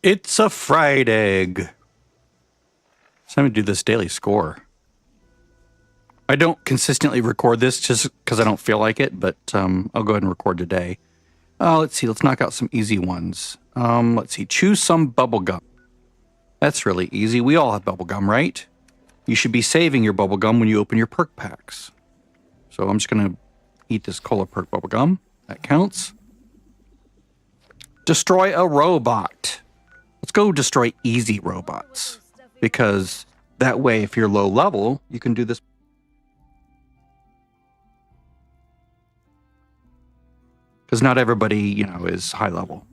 It's a fried egg. So I'm going to do this daily score. I don't consistently record this just because I don't feel like it, but I'll go ahead and record today. Let's see. Let's knock out some easy ones. Let's see. Choose some bubblegum. That's really easy. We all have bubblegum, right? You should be saving your bubblegum when you open your perk packs. So I'm just going to eat this cola perk bubblegum. That counts. Destroy a robot. Let's go destroy easy robots. Because that way, if you're low level, you can do this. Because not everybody, you know, is high level.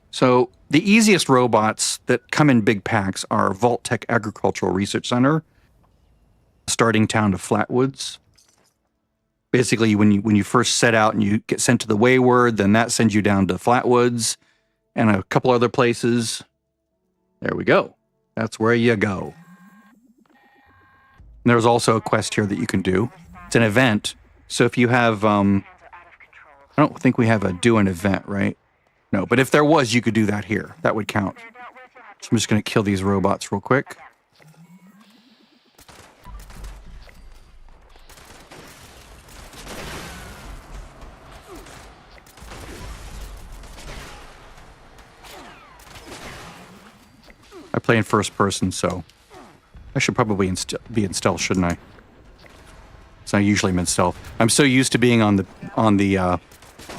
So the easiest robots that come in big packs are Vault Tech Agricultural Research Center, starting town to Flatwoods. Basically, when you first set out and you get sent to the Wayward, then that sends you down to Flatwoods and a couple other places. There we go. That's where you go. And there's also a quest here that you can do. It's an event. So if you have, I don't think we have a do an event, right? No, but if there was, you could do that here. That would count. So I'm just going to kill these robots real quick. I play in first person, so I should probably be in stealth, shouldn't I? So I usually am in stealth. I'm so used to being on the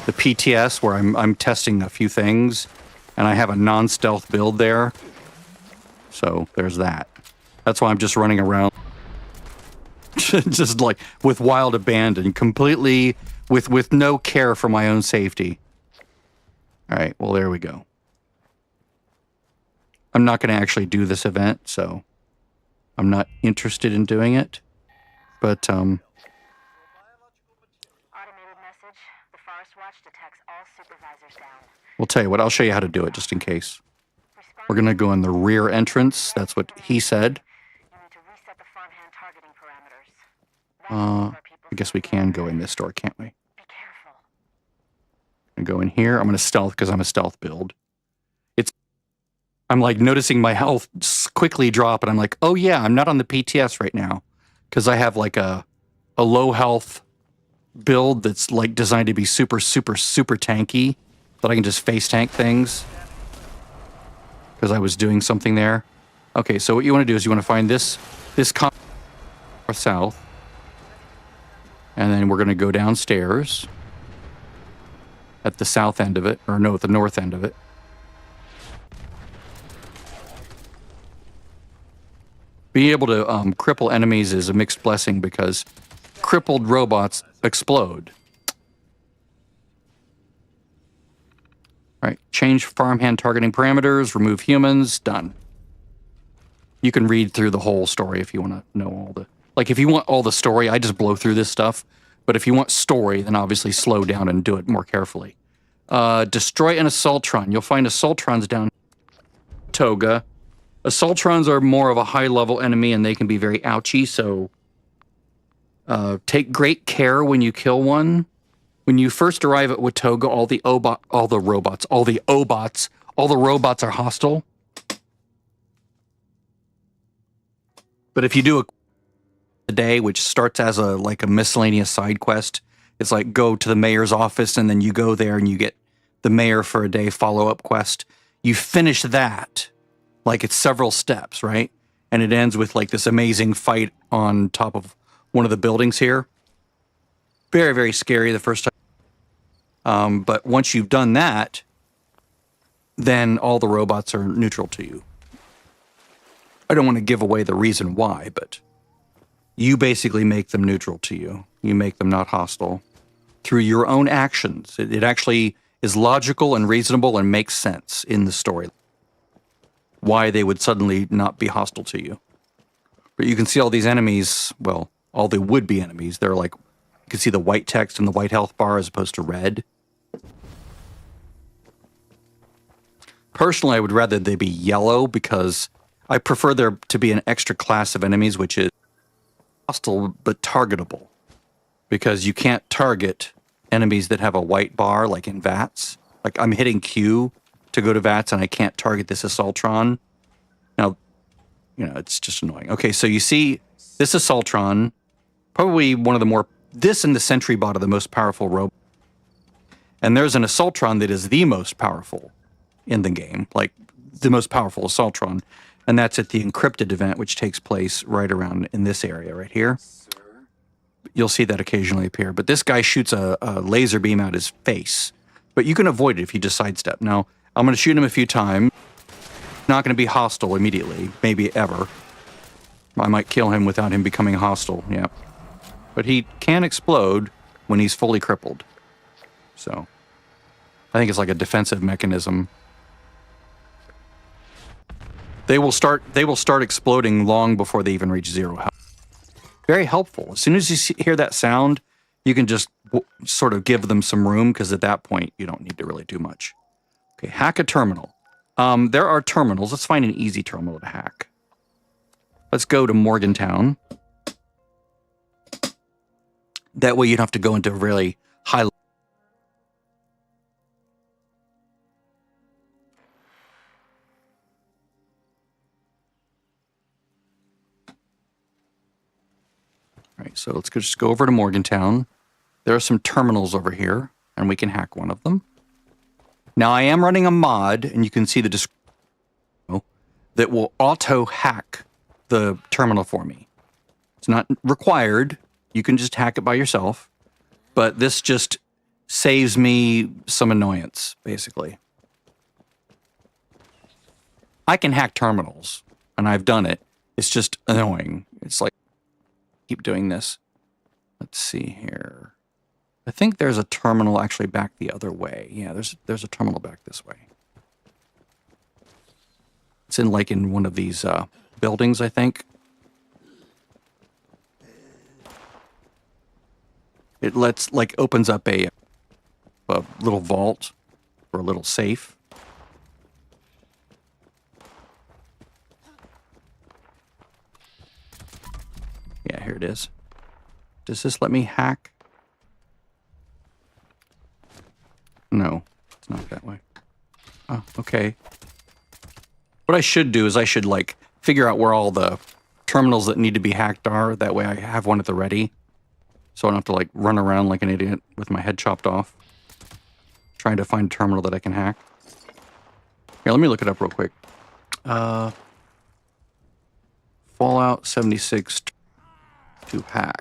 PTS where I'm testing a few things, and I have a non-stealth build there. So there's that. That's why I'm just running around, just like with wild abandon, completely with no care for my own safety. All right, well there we go. I'm not going to actually do this event, so I'm not interested in doing it. But Automated message. The Forest Watch detects all supervisors down. we'll tell you what, I'll show you how to do it just in case. We're going to go in the rear entrance. That's what he said. You need to reset the farmhand targeting parameters. I guess we can go in this door, can't we? Be careful. I'm going to go in here. I'm going to stealth because I'm a stealth build. I'm like noticing my health quickly drop, and I'm like, oh yeah, I'm not on the PTS right now because I have like a low health build that's like designed to be super, super, super tanky, that I can just face tank things because I was doing something there. Okay, so what you want to do is you want to find this north south, and then we're going to go downstairs at the south end of it, or no, at the north end of it. Being able to cripple enemies is a mixed blessing because crippled robots explode. All right, change farmhand targeting parameters, remove humans, done. You can read through the whole story if you want to know all the... Like, if you want all the story, I just blow through this stuff. But if you want story, then obviously slow down and do it more carefully. Destroy an assaultron. You'll find assaultrons down Toga. Assaultrons are more of a high-level enemy, and they can be very ouchy, so take great care when you kill one. When you first arrive at Watoga, all the robots are hostile. But if you do a day, which starts as a miscellaneous side quest, it's like go to the mayor's office, and then you go there and you get the mayor for a day follow-up quest. You finish that. Like, it's several steps, right? And it ends with, like, this amazing fight on top of one of the buildings here. Very, very scary the first time. But once you've done that, then all the robots are neutral to you. I don't want to give away the reason why, but you basically make them neutral to you. You make them not hostile through your own actions. It actually is logical and reasonable and makes sense in the story. Why they would suddenly not be hostile to you. But you can see all these enemies, well, all the would-be enemies, they're like, you can see the white text in the white health bar as opposed to red. Personally, I would rather they be yellow because I prefer there to be an extra class of enemies which is hostile but targetable. because you can't target enemies that have a white bar, like in VATS. Like I'm hitting Q to go to VATS, and I can't target this Assaultron. Now, you know, it's just annoying. Okay, so you see this Assaultron, probably one of the more, this and the Sentry Bot are the most powerful robots. And there's an Assaultron that is the most powerful in the game, like the most powerful Assaultron. And that's at the encrypted event, which takes place right around in this area right here. You'll see that occasionally appear. But this guy shoots a laser beam out his face. But you can avoid it if you just sidestep. Now, I'm going to shoot him a few times. Not going to be hostile immediately, maybe ever. I might kill him without him becoming hostile, yeah. But he can explode when he's fully crippled. So, I think it's like a defensive mechanism. They will start exploding long before they even reach 0 health. Very helpful. As soon as you hear that sound, you can just sort of give them some room, because at that point, you don't need to really do much. Okay, hack a terminal. There are terminals. Let's find an easy terminal to hack. Let's go to Morgantown. That way you don't have to go into a really high level. All right, so let's just go over to Morgantown. There are some terminals over here, and we can hack one of them. Now, I am running a mod, and you can see the description that will auto-hack the terminal for me. It's not required. You can just hack it by yourself. But this just saves me some annoyance, basically. I can hack terminals, and I've done it. It's just annoying. It's like, keep doing this. Let's see here. I think there's a terminal actually back the other way. Yeah, there's a terminal back this way. It's in like in one of these buildings, I think. It opens up a little vault or a little safe. Yeah, here it is. Does this let me hack? No, it's not that way. Oh, okay. What I should do is I should like figure out where all the terminals that need to be hacked are. That way I have one at the ready. So I don't have to like run around like an idiot with my head chopped off, trying to find a terminal that I can hack. Here, let me look it up real quick. Fallout 76 to hack.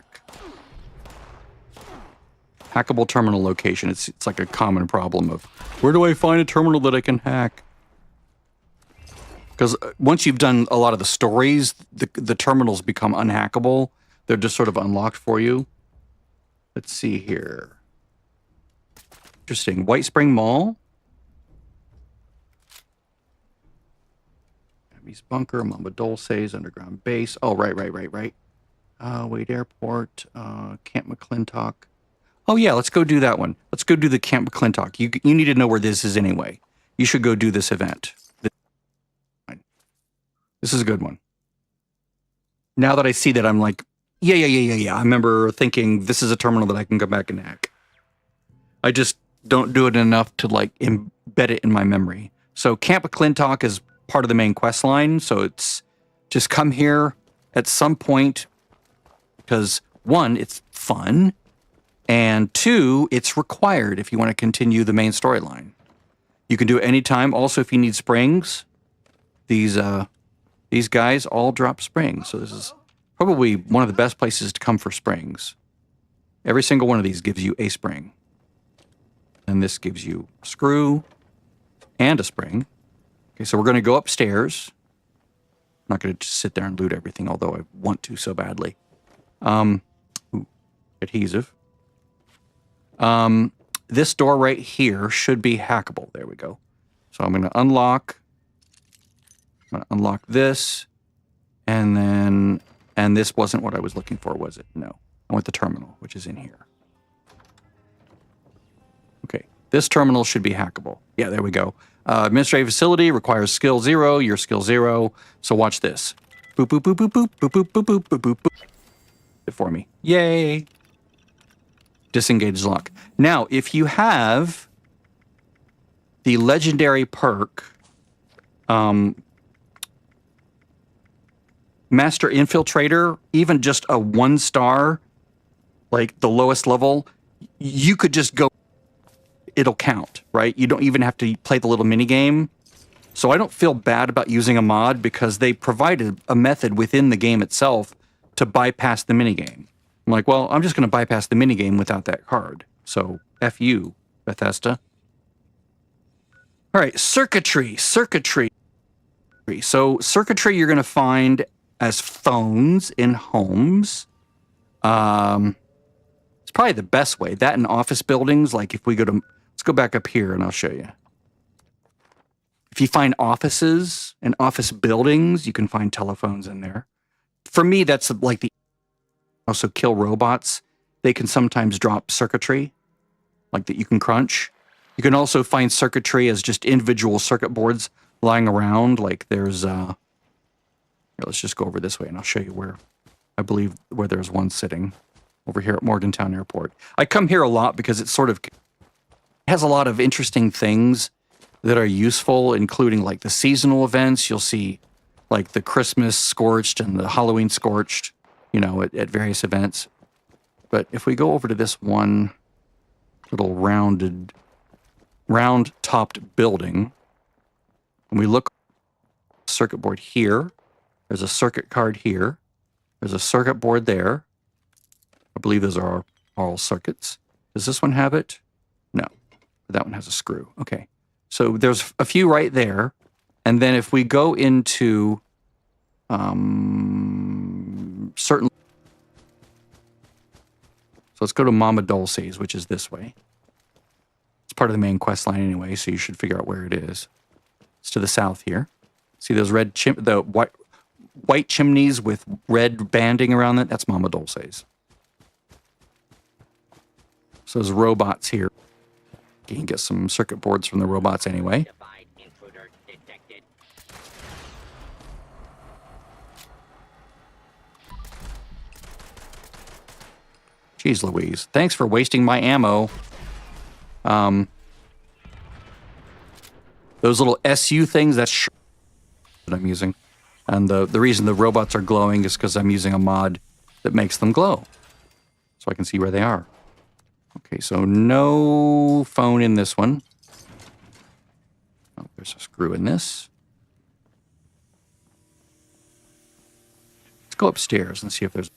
Hackable terminal location. It's like a common problem of, where do I find a terminal that I can hack? Because once you've done a lot of the stories, the terminals become unhackable. They're just sort of unlocked for you. Let's see here. Interesting. White Spring Mall. Abby's Bunker, Mama Dulce's Underground Base. Oh, right. Wade Airport, Camp McClintock. Oh, yeah, let's go do that one. Let's go do the Camp McClintock. You need to know where this is anyway. You should go do this event. This is a good one. Now that I see that, I'm like, yeah. I remember thinking this is a terminal that I can go back and hack. I just don't do it enough to like embed it in my memory. So Camp McClintock is part of the main quest line. So it's just come here at some point because 1, it's fun. And 2, it's required if you want to continue the main storyline. You can do it anytime. Also, if you need springs, these guys all drop springs. So this is probably one of the best places to come for springs. Every single one of these gives you a spring. And this gives you a screw and a spring. Okay, so we're going to go upstairs. I'm not going to just sit there and loot everything, although I want to so badly. Adhesive. This door right here should be hackable. There we go. So I'm going to unlock. I'm going to unlock this. And this wasn't what I was looking for, was it? No. I want the terminal, which is in here. Okay. This terminal should be hackable. Yeah, there we go. Administrative facility requires skill 0. You're skill 0. So watch this. Boop, boop, boop, boop, boop, boop, boop, boop, boop, boop, boop. It for me. Yay. disengage lock. Now, if you have the legendary perk, Master Infiltrator, even just a 1-star, like the lowest level, you could just go, it'll count, right? You don't even have to play the little mini game. So I don't feel bad about using a mod because they provided a method within the game itself to bypass the mini game. I'm like, well, I'm just going to bypass the mini game without that card. So F you, Bethesda. All right, circuitry. So circuitry you're going to find as phones in homes. It's probably the best way. That in office buildings, like if we go to, let's go back up here and I'll show you. If you find offices and office buildings, you can find telephones in there. For me, that's like the, also kill robots. They can sometimes drop circuitry, like that you can crunch. You can also find circuitry as just individual circuit boards lying around. Like there's, here, let's just go over this way and I'll show you where, I believe where there's one sitting over here at Morgantown Airport. I come here a lot because it sort of has a lot of interesting things that are useful, including like the seasonal events. You'll see like the Christmas scorched and the Halloween scorched, you know, at various events. But if we go over to this one little round-topped building, and we look at the circuit board here, there's a circuit card here, there's a circuit board there. I believe those are all circuits. Does this one have it? No, that one has a screw. Okay, so there's a few right there. And then if we go into certain, so let's go to Mama Dulce's, which is this way. It's part of the main quest line anyway, so you should figure out where it is. It's to the south here. See those red the white chimneys with red banding around it? That's Mama Dulce's. So there's robots here. You can get some circuit boards from the robots anyway. Jeez Louise. Thanks for wasting my ammo. Those little SU things, that's that I'm using. And the reason the robots are glowing is because I'm using a mod that makes them glow. So I can see where they are. Okay, so no phone in this one. Oh, there's a screw in this. Let's go upstairs and see if there's...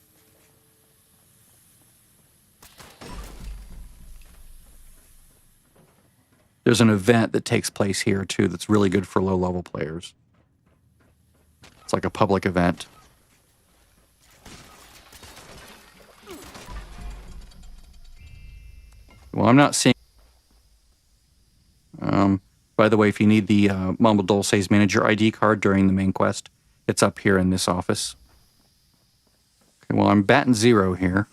There's an event that takes place here, too, that's really good for low-level players. It's like a public event. Well, I'm not seeing... by the way, if you need the Mama Dulce's manager ID card during the main quest, it's up here in this office. Okay, well, I'm batting 0 here.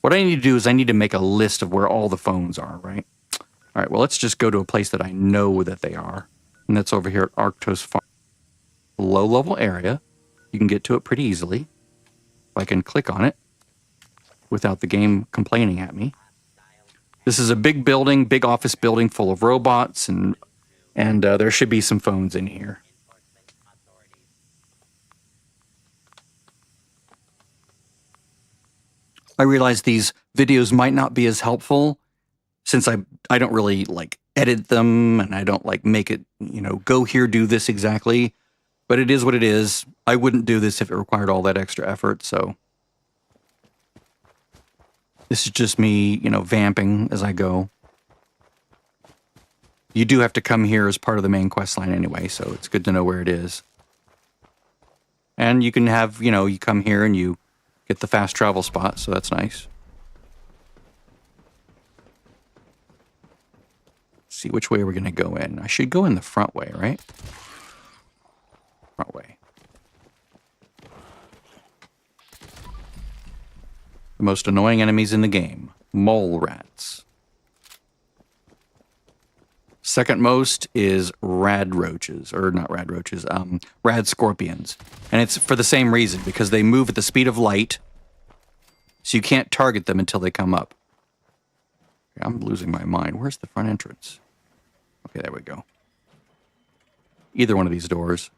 What I need to do is I need to make a list of where all the phones are, right? All right, well, let's just go to a place that I know that they are. And that's over here at Arctos Farm. Low-level area. You can get to it pretty easily. If I can click on it without the game complaining at me. This is a big building, big office building full of robots, and there should be some phones in here. I realize these videos might not be as helpful since I don't really like edit them and I don't like make it, you know, go here, do this exactly. But it is what it is. I wouldn't do this if it required all that extra effort, so. This is just me, you know, vamping as I go. You do have to come here as part of the main quest line anyway, so it's good to know where it is. And you can have, you know, you come here and you get the fast travel spot, so that's nice. Let's see, which way are we going to go in? I should go in the front way, right? Front way. The most annoying enemies in the game. Mole rats. Second most is rad roaches, or not rad roaches, rad scorpions. And it's for the same reason, because they move at the speed of light, so you can't target them until they come up. I'm losing my mind. Where's the front entrance? Okay, there we go. Either one of these doors.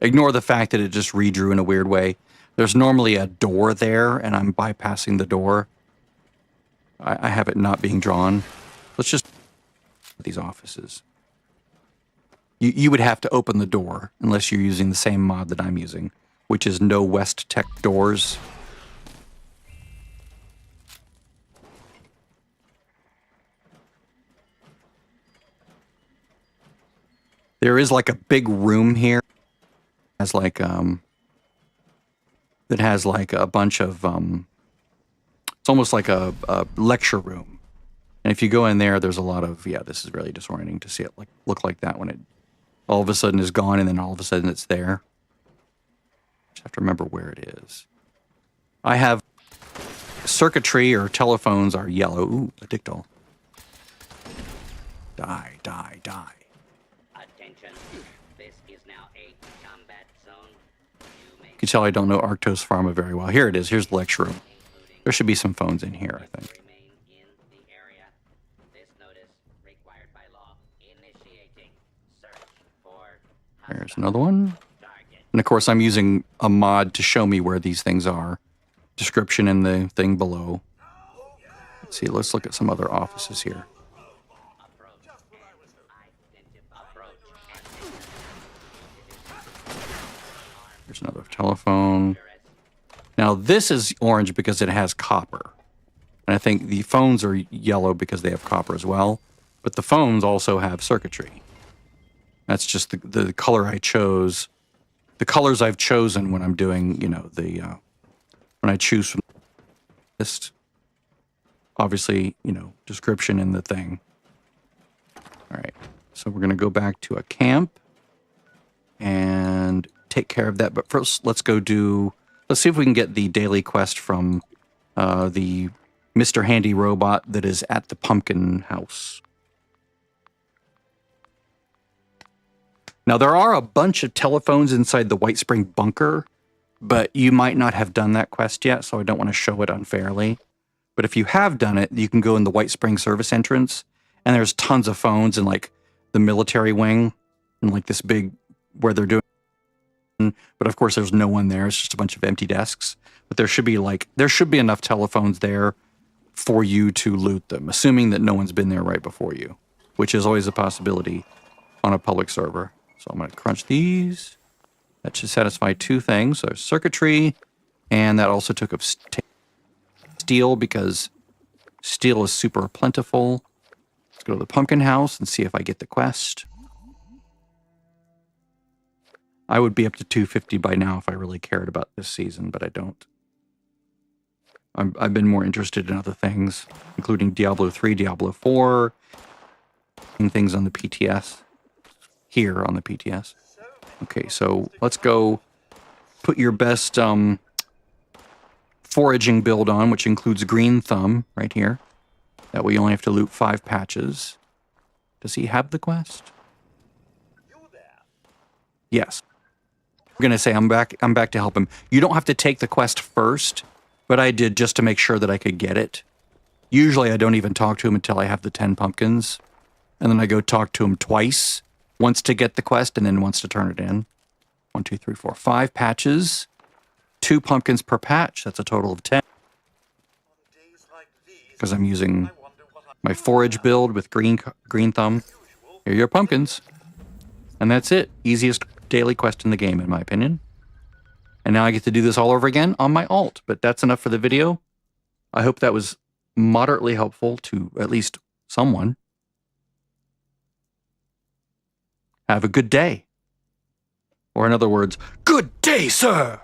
Ignore the fact that it just redrew in a weird way. There's normally a door there, and I'm bypassing the door. I have it not being drawn. Let's just these offices. You would have to open the door unless you're using the same mod that I'm using, which is no West Tech doors. There is like a big room here. Has like that has like a bunch of it's almost like a lecture room. And if you go in there, there's a lot of, yeah, this is really disorienting to see it like look like that when it all of a sudden is gone and then all of a sudden it's there. Just have to remember where it is. I have circuitry or telephones are yellow. Ooh, a dictol. Die, die, die. Attention. This is now a combat zone. You can tell I don't know Arctos Pharma very well. Here it is. Here's the lecture room. There should be some phones in here, I think. Remain in the area. This notice required by law. Initiating search for There's another one. target. And of course, I'm using a mod to show me where these things are. Description in the thing below. Let's see, let's look at some other offices here. There's another telephone. Now, this is orange because it has copper. And I think the phones are yellow because they have copper as well. But the phones also have circuitry. That's just the color I chose. The colors I've chosen when I'm doing, you know, when I choose from the list. Obviously, you know, description in the thing. All right. So we're going to go back to a camp and take care of that. But first, let's see if we can get the daily quest from the Mr. Handy robot that is at the pumpkin house. Now, there are a bunch of telephones inside the White Spring bunker, but you might not have done that quest yet, so I don't want to show it unfairly. But if you have done it, you can go in the White Spring service entrance, and there's tons of phones in like the military wing and like this big where they're doing. But of course, there's no one there. It's just a bunch of empty desks. But there should be enough telephones there for you to loot them, assuming that no one's been there right before you, which is always a possibility on a public server. So I'm going to crunch these. That should satisfy two things. So circuitry, and that also took up steel because steel is super plentiful. Let's go to the pumpkin house and see if I get the quest. I would be up to 250 by now if I really cared about this season, but I don't. I've been more interested in other things, including Diablo 3, Diablo 4, and things on the PTS. Here on the PTS. Okay, so let's go put your best foraging build on, which includes green thumb right here. That way you only have to loot 5 patches. Does he have the quest? Yes. I'm gonna say I'm back to help him. You don't have to take the quest first, but I did just to make sure that I could get it. Usually I don't even talk to him until I have the 10 pumpkins. And then I go talk to him twice. Once to get the quest and then once to turn it in. 1, 2, 3, 4, 5 patches. 2 pumpkins per patch. That's a total of 10. Because I'm using my forage build with green thumb. Here are your pumpkins. And that's it. Easiest daily quest in the game, in my opinion. And now I get to do this all over again on my alt. But that's enough for the video. I hope that was moderately helpful to at least someone. Have a good day. Or in other words, good day, sir!